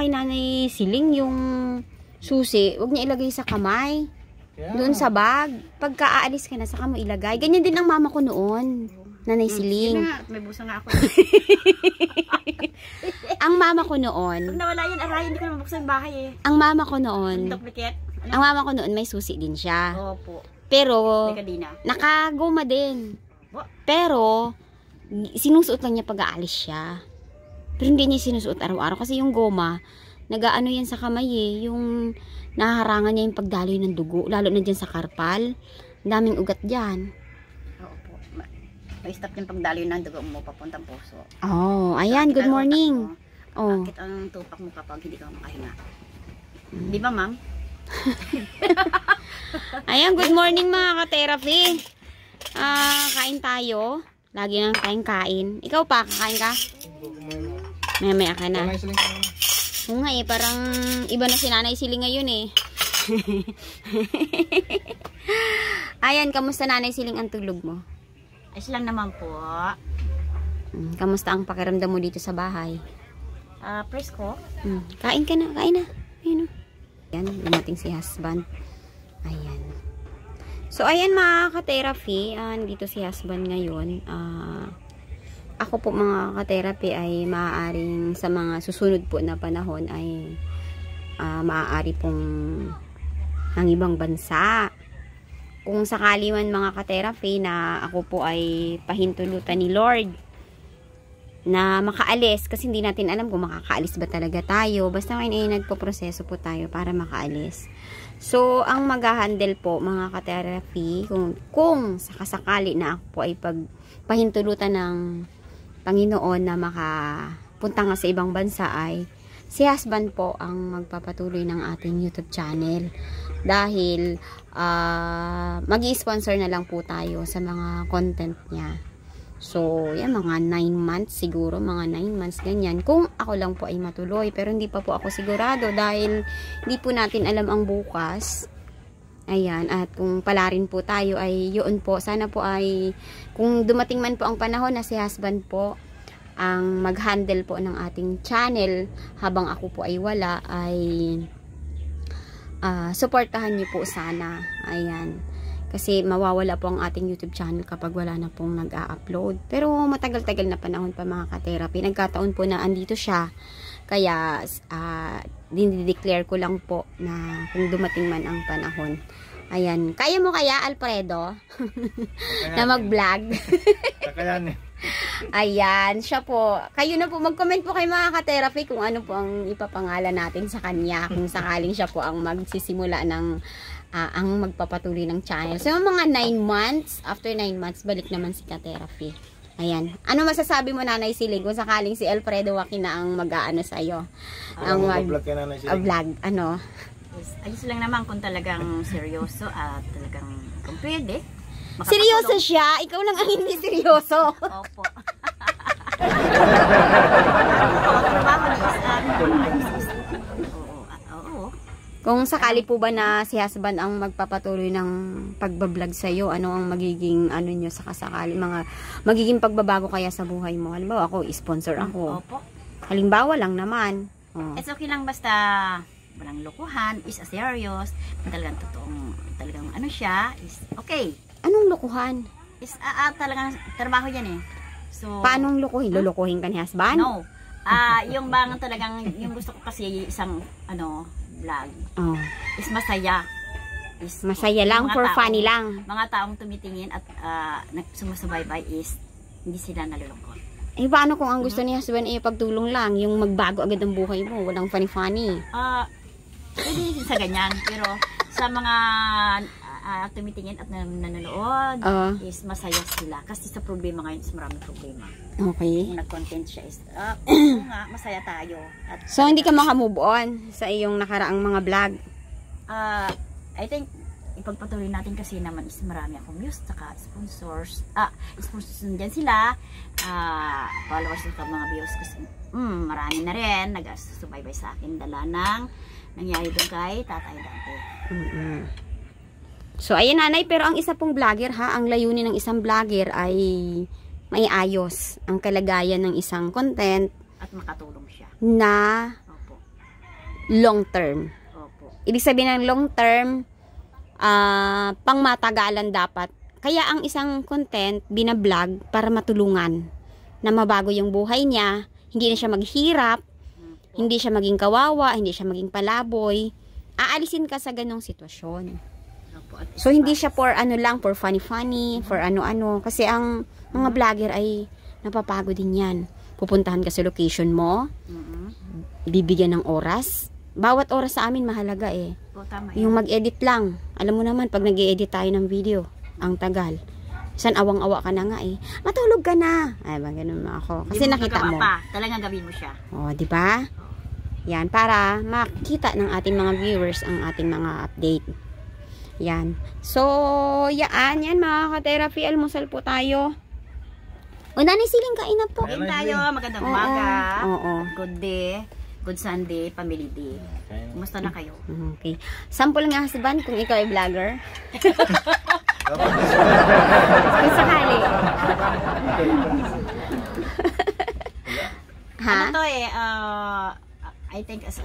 kay Nanay Siling yung susi, huwag niya ilagay sa kamay. Doon sa bag. Pagka aalis ka na, saka mo ilagay. Ganyan din ang mama ko noon. Nanay Siling. May busa nga ako. Ang mama ko noon. Pag nawala yun, aray, hindi ko na mabuksan yung bahay eh. Ang mama ko noon. Duplicate? Ang mama ko noon may susi din siya. Opo. Pero, Dekadina. nakagoma din. Pero, sinusuot lang niya pag aalis siya. Pero hindi niya sinusuot araw-araw. Kasi yung goma, nag-aano yan sa kamay eh. Yung naharangan niya yung pagdaloy ng dugo. Lalo na dyan sa karpal. Daming ugat dyan. Opo. May stop yung pagdaloy ng dugo mo papuntang puso. Oh, ayan. Good morning. Oh. Bakit ang tupak mo kapag hindi ka makahinga? Di ba, ma'am? Ayan, good morning mga ka-therapy. Kain tayo. Lagi nang tayong kain. Ikaw pa, kakain ka? Maya ka na. Oo nga eh, parang iba na si Nanay Siling ngayon eh. Ayan, kamusta Nanay Siling ang tulog mo? Ayos lang naman po. Kamusta ang pakiramdam mo dito sa bahay? Presko. Kain ka na, kain na. Ayan o. Ayan, lumating si husband. Ayan. So, ayan mga ka-therapy. Dito si husband ngayon. Ako po mga ka-therapy ay maaaring sa mga susunod po na panahon ay maaari pong ang ibang bansa. Kung sakali man mga ka-therapy na ako po ay pahintulutan ni Lord na makaalis, kasi hindi natin alam kung makakaalis ba talaga tayo. Basta ngayon ay nagpo-proseso po tayo para makaalis. So, ang mag-handle po mga ka-therapy, kung sakasakali na ako po ay pahintulutan ng Panginoon na makapunta nga sa ibang bansa, ay si husband po ang magpapatuloy ng ating YouTube channel. Dahil mag-i-sponsor na lang po tayo sa mga content niya. So, yan, mga 9 months siguro, mga 9 months ganyan. Kung ako lang po ay matuloy, pero hindi pa po ako sigurado dahil hindi po natin alam ang bukas. Ayan, at kung pala rin po tayo ay yun po, sana po ay, kung dumating man po ang panahon na si husband po ang mag-handle po ng ating channel habang ako po ay wala, ay supportahan niyo po sana. Ayan. Kasi mawawala po ang ating YouTube channel kapag wala na pong nag-a-upload. Pero matagal-tagal na panahon pa mga ka-therapy. Nagkataon po na andito siya. Kaya dinideclare ko lang po na kung dumating man ang panahon. Ayan. Kaya mo kaya, Alfredo? Na mag-vlog? Kakayanin. Ayan. Siya po. Kayo na po. Mag-comment po kayo mga ka-therapy kung ano po ang ipapangalan natin sa kanya. Kung sakaling siya po ang magsisimula ng ang magpapatuloy ng channel. So, mga 9 months, after 9 months, balik naman si ka-therapy. Ayan. Ano masasabi mo, Nanay Siling, kung sakaling si Alfredo Joaquin na ang mag-aano sa'yo? Ang mag-vlog, ano? Ayos lang naman kung talagang seryoso at talagang kung pwede. Seryoso siya? Ikaw lang ang hindi seryoso. Opo. Trabaho ni Kung sakali po ba na si husband ang magpapatuloy ng pagbablog sa iyo, ano ang magiging ano niyo sa kasakali, mga magiging pagbabago kaya sa buhay mo? Halimbawa ako, sponsor ako. Opo. Halimbawa lang naman. Oh. It's okay lang basta walang lokohan, is serious, talagang totoong, talagang ano siya, is okay. Anong lokohan? Is talagang trabaho yan eh. So, paanong lokohin? Lolokohin ka ni husband? No. Yung bang talagang, yung gusto ko kasi isang, vlog. Oh. Is masaya. Masaya lang, for funny lang. Mga taong tumitingin at sumusubaybay is hindi sila nalulungkot. Eh, paano kung ang gusto ni husband ay pagtulong lang, yung magbago agad ang buhay mo, walang funny-funny? Pwede sa ganyan, pero sa mga tumitingin at nanonood is masaya sila. Kasi sa problema ngayon is maraming problema. Okay. Kung nag-content siya is, nga, masaya tayo. At, so, hindi ka makamove on sa iyong nakaraang mga vlog? I think, ipagpatuloy natin kasi naman is marami akong views, saka sponsors. Sponsors dyan sila. Followers ng mga views kasi marami na rin. Nag-subaybay sa akin dala ng nangyari doon kay tatay dati. So, ayan nanay, pero ang isa pong vlogger ha, ang layunin ng isang vlogger ay may ayos ang kalagayan ng isang content. At makatulong siya. Na Opo. long term. Opo. Ibig sabihin ng long term, pangmatagalan dapat. Kaya ang isang content, binablog para matulungan na mabago yung buhay niya, hindi na siya maghirap, hindi siya maging kawawa, hindi siya maging palaboy. Aalisin ka sa ganong sitwasyon. Opo. So, hindi siya for ano lang, for funny-funny, for ano-ano. Kasi ang mga vlogger ay napapagod din yan. Pupuntahan ka sa location mo, bibigyan ng oras. Bawat oras sa amin mahalaga eh. Po, tama. Yung mag-edit lang. Alam mo naman, pag nag-edit tayo ng video, ang tagal. San awang-awa ka na nga eh. Matulog ka na. Ay, ba ganun mo ako. Kasi nakita mo. Pa. Talagang gawin mo siya. Oh, di ba? Yan, para makita ng ating mga viewers ang ating mga update. Yan. So, yan mga ka-therapy. Almusal po tayo. O, Nanay Siling, kain na po. Kain tayo. Magandang Oo. umaga. Oo. Good day. Good Sunday. Family day. Kumusta na kayo? Okay. Sample nga, husband, kung ikaw ay vlogger. Kung sakali. Ha? Ano to eh, I think as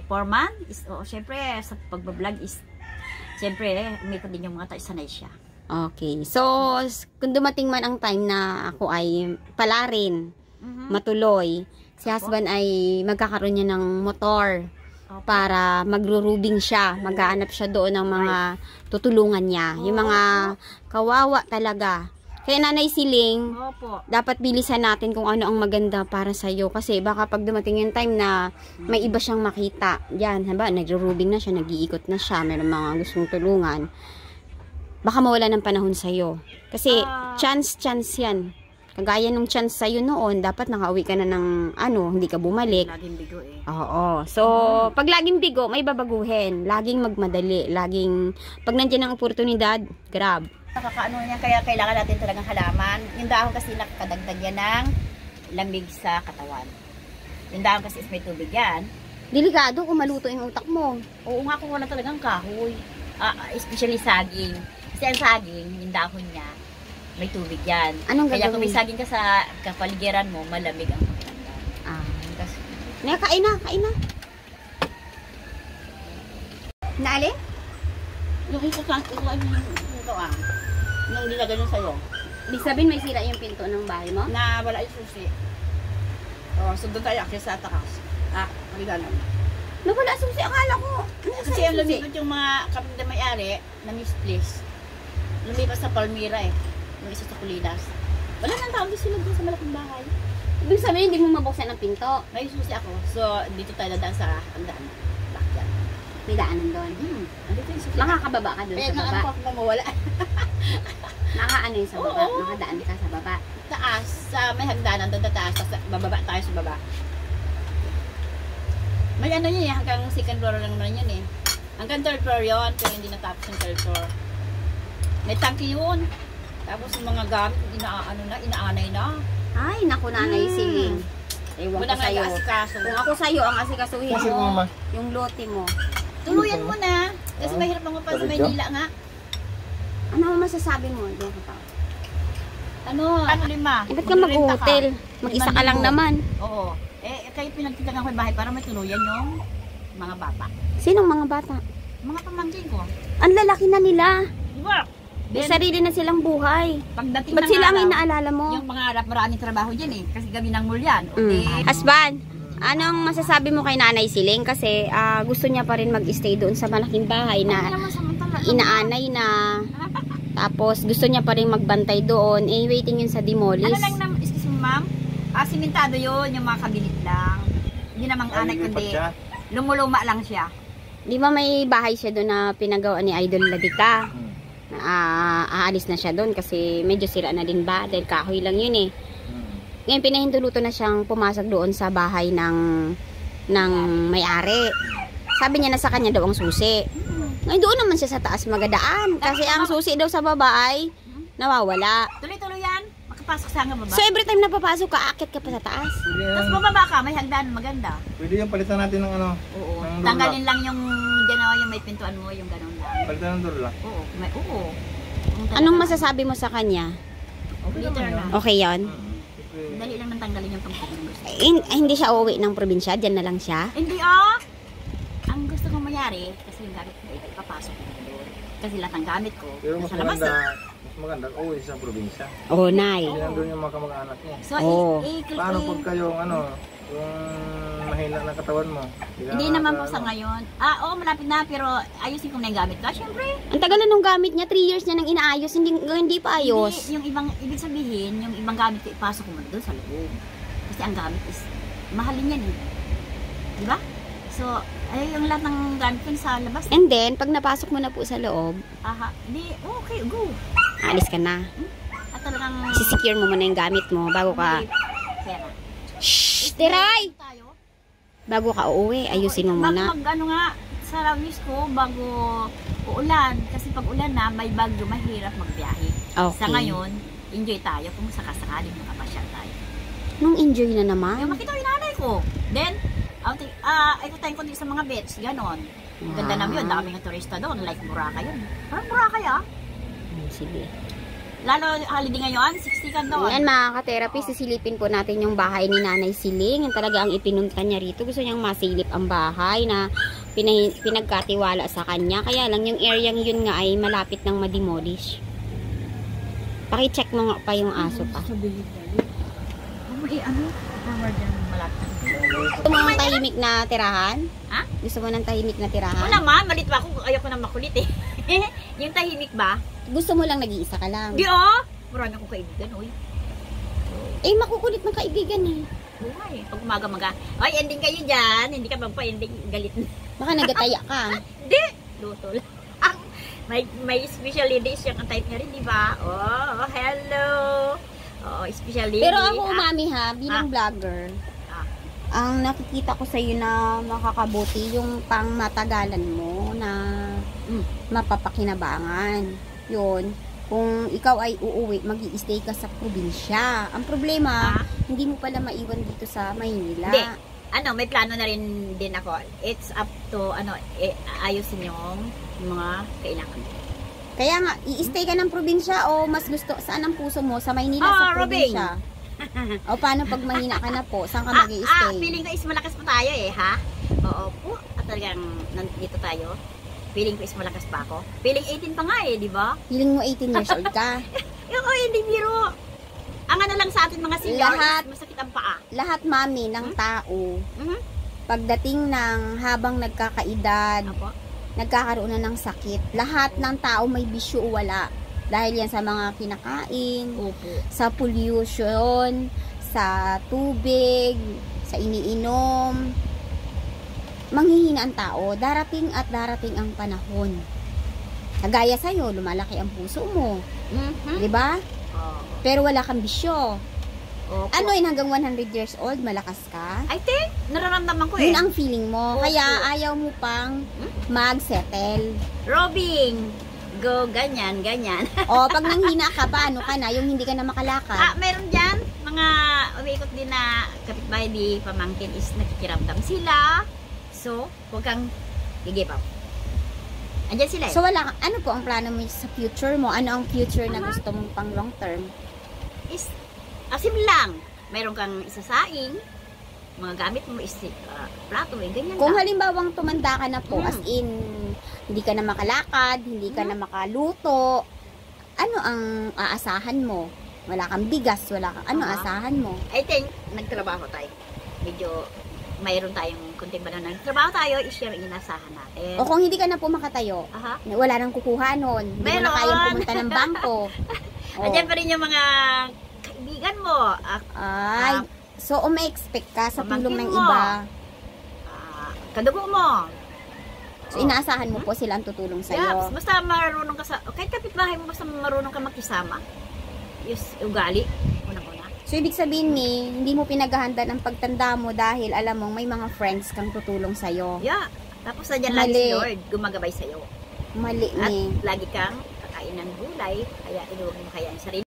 foreman is, syempre sa pagbablog is, syempre, umikot din yung mga tao, sanay siya. Okay. So, kung dumating man ang time na ako ay palarin, matuloy, si husband ay magkakaroon niya ng motor para magro-rubing siya, mag-aanap siya doon ng mga tutulungan niya. Yung mga kawawa talaga. Kaya Nanay Siling, Opo. dapat bilisan natin kung ano ang maganda para sa'yo. Kasi baka pag dumating yung time na may iba siyang makita, yan, haba, nagro-rubing na siya, nag-iikot na siya, mayroong mga gustong tulungan, baka mawala ng panahon sa'yo. Kasi chance yan. Kagaya nung chance sa'yo noon, dapat nakauwi ka na ng hindi ka bumalik. Laging bigo eh. Oo. So, pag laging bigo, may babaguhin. Laging magmadali. Pag nandiyan ang oportunidad, grab. Nakakaano niya, kaya kailangan natin talagang halaman. Yung dahon kasi nakakadagdag yan ng lamig sa katawan. Yung dahon kasi is may tubig yan. Delikado kung maluto yung utak mo. Oo nga, kung wala talagang kahoy. Especially saging. Kasi ang saging, yung dahon niya, may tubig yan. Anong Kaya kung may gagawin? saging ka sa kapaligiran mo, malamig ang pakiramdam. Kasi, Kain na. Naali? yung ikuan yung nilagay nyo sa'yo, Ibig sabihin may sira yung pinto ng bahay mo? na wala yung susi. So doon tayo akit sa takas. Magigano. Nawala susi. Akala ko. Kasi ang lumipat yung mga kapatid na may-ari na misplace. Lumipas sa Palmyra eh. Yung isa sa Kulinas. Wala nang tao di sila doon sa malaking bahay. Ibig sabihin hindi mo mabuksan ang pinto. May susi ako. So dito tayo dadaan sa hagdan. Backyard. May daanan doon. Andito yung susi. Makakababa ka doon Kaya sa nga baba. ako mawala. Nakaano yung sa baba. Oo. Nakadaan ka sa baba. Taas. Sa may hagdanan doon taas. Tapos bababa tayo sa baba. May ano yun eh. Hanggang second floor lang naman yun eh. Hanggang third floor yun. Pero hindi natapos yung third floor. May tangki yun. Tapos yung mga gamit, inaanay na. Ay, naku Nanay Siling. Ewan ko Walang sa'yo. asikaso. Kung ako sa'yo, ang asikasuhin Kasi mo, mama. yung lote mo. Tuluyan mo na. Kasi mahirap ang pa sa Maynila nga. Ano ang masasabi mo? Doon ka pa. Ano 5. Ba't ka mag-hotel? Mag-isa ka lang naman. Oo. Kayo pinagtitagan ko yung bahay para may tuluyan yung mga bata. Sinong mga bata? Mga pamangkin ko. Ang lalaki na nila. Diba? May sarili na silang buhay. Pagdating Ba't ng sila ang araw, inaalala mo? yung mga harap, maraming trabaho dyan eh. Kasi gabi ng mall yan. Okay. Husband, anong masasabi mo kay Nanay Siling? Kasi gusto niya pa rin mag-stay doon sa malaking bahay Hindi na naman samantala. inaanay na. Tapos gusto niya pa rin magbantay doon. Eh, waiting yun sa demolish. Ano lang naman, excuse me ma'am? Simentado yun, yung mga kabilit lang. Hindi namang anay, kundi lumuluma lang siya. Di ba may bahay siya doon na pinagawa ni Idol Ladika? Aalis na siya doon kasi medyo sira na din ba? Dahil kahoy lang yun eh. Ngayon pinahintuluto na siyang pumasok doon sa bahay ng may-ari. Sabi niya na sa kanya daw ang susi. Ngayon doon naman siya sa taas magadaan. Kasi ang susi daw sa baba ay nawawala. Tuloy-tuloy yan. Makapasok sa hanggang baba. So every time na papasok ka, aakit ka pa sa taas. Tapos bababa ka, may hagdan, maganda. Pwede yung palitan natin ng ano. Oo. Ng door Tanggalin lang yung dyan yung may pintuan mo, yung ganun lang. Palitan ng door lock. Oo. Anong masasabi mo sa kanya? Liter na. Okay yon. Dali lang nang tanggalin yung pangkakang gusto. Hindi siya uuwi ng probinsya, dyan na lang siya. Hindi mangyayari, kasi yung gamit ko, ipapasok ko doon. Kasi lahat ng gamit ko, Pero mas nasa labas. maganda, uwi sa probinsya. Oh, Nay. Kasi nandun yung mga kamag-anak niya. So, Paano pag kayong yung mahina na katawan mo? Hindi naman po sa ngayon. Oo, malapit na, pero ayusin ko na yung gamit ko. Siyempre. Ang tagal na nung gamit niya, 3 years niya nang inaayos, hindi pa ayos. Hindi, yung ibang, ibig sabihin, yung ibang gamit ko, ipasok ko muna doon sa loob. Kasi ang gamit is, mahalin yan eh. Di ba? So, ay, yung lahat ng gamit ko sa labas. And then, pag napasok mo na po sa loob, Aha, di, okay, go. alis ka na. At talagang, Sisecure mo muna yung gamit mo bago ka... pera. Shhh! Tiray! Tayo. Bago ka uuwi, ayusin mo muna. Ano nga, sa wish ko, bago uulan. Kasi pag ulan na, may bagyo, mahirap magbiyahe. Okay. Sa ngayon, enjoy tayo kung sakasakaling makapasyal tayo. Nung enjoy na Yung naman. makita ko yung nanay ko. Then, ito tayong kundi sa mga beach, ganon. Ganda naman yun, daming turista doon, like Boracay yun. Parang Boracay Sige. Lalo holiday ngayon, 60 ka doon. Yan mga ka-therapy, sisilipin po natin yung bahay ni Nanay Siling. Yan talaga ang ipinunta niya rito. Gusto niyang masilip ang bahay na pinagkatiwala sa kanya. Kaya lang yung area yun nga ay malapit ng ma-demolish. Paki-check mo nga pa yung aso pa. Malapit. Gusto mo ng tahimik na tirahan? Ha? Gusto mo ng tahimik na tirahan? Ako naman, malit ba ako? Ayoko na makulit eh. Yung tahimik ba? Gusto mo lang nag-iisa ka lang? Di marami akong kaibigan, oy. Eh, makukulit ng kaibigan eh. Buhay. Pag umaga-maga, ay, ending kayo dyan. Hindi ka magpa-ending, galit na. Baka nagataya ka. Di! Lutol. May special lady siyang ang type niya rin, di ba? Oh, hello! Oh, special lady. Pero ako, mami ha, bilang vlogger, ang nakikita ko sa iyo na makakabuti yung pang matagalan mo na mapapakinabangan. Yun, kung ikaw ay uuwi, magi-stay ka sa probinsya. Ang problema, hindi mo pala maiwan dito sa Maynila. Hindi. May plano na rin din ako. It's up to, ayusin yung mga kailangan. Kaya nga, i-stay ka ng probinsya o mas gusto, saan ang puso mo? Sa Maynila, sa probinsya? O paano pag mahina ka na po? Saan ka mag-i-stay? Feeling ko is malakas pa tayo eh, ha? Oo po. At talagang nandito tayo. Feeling ko is malakas pa ako. Feeling 18 pa nga eh, di ba? Feeling mo 18 years old ka? Hindi biro. Ang lang sa atin mga senior, masakit ang paa. Lahat, mami, ng tao, pagdating ng habang nagkakaedad, nagkakaroon na ng sakit, lahat ng tao may bisyo o wala. Dahil yan sa mga kinakain, sa pollution, sa tubig, sa iniinom. Manghihina ang tao, darating at darating ang panahon. Kagaya sa'yo, lumalaki ang puso mo. Di ba? Pero wala kang bisyo. Ano yun, hanggang 100 years old, malakas ka? I think, nararamdaman ko eh. Yun ang feeling mo. Kaya ayaw mo pang mag-settle. Robing, go, ganyan. O, pag nanghina ka, paano ka na? Yung hindi ka na makalakad. Meron dyan, mga umiikot din na kapitbahay di pamangkin is nakikiramdam sila. So, huwag kang give up. Andyan sila eh. So, ano po ang plano mo sa future mo? Ano ang future na gusto mong pang long term? Is, simple lang. Meron kang isasaing, mga gamit mo is plato, ganyan Kung lang. halimbawang tumanda ka na po, as in, hindi ka na makalakad, hindi ka na makaluto, ano ang aasahan mo? Wala kang bigas, ano aasahan mo? I think, nagtrabaho tayo. Medyo, mayroon tayong kunting ba na nagtrabaho tayo, is yung inasahan natin. O kung hindi ka na po makatayo, wala nang kukuha nun, hindi mo na kayang pumunta ng bangko. Andyan pa rin yung mga kaibigan mo. So umi-expect ka sa tulong ng iba. Kadugo mo. So inaasahan mo po sila ang tutulong sa'yo. Yeah, basta marunong ka kahit kapitbahay mo, basta marunong ka makisama. Ugali. Unang-una. So, ibig sabihin hindi mo pinaghahanda ng pagtanda mo dahil alam mong may mga friends kang tutulong sa'yo. Yeah. Tapos nandiyan lagi si Lord, gumagabay sa'yo. Mali At lagi kang kakain ng gulay, kaya inuwag mo kaya ang sarili.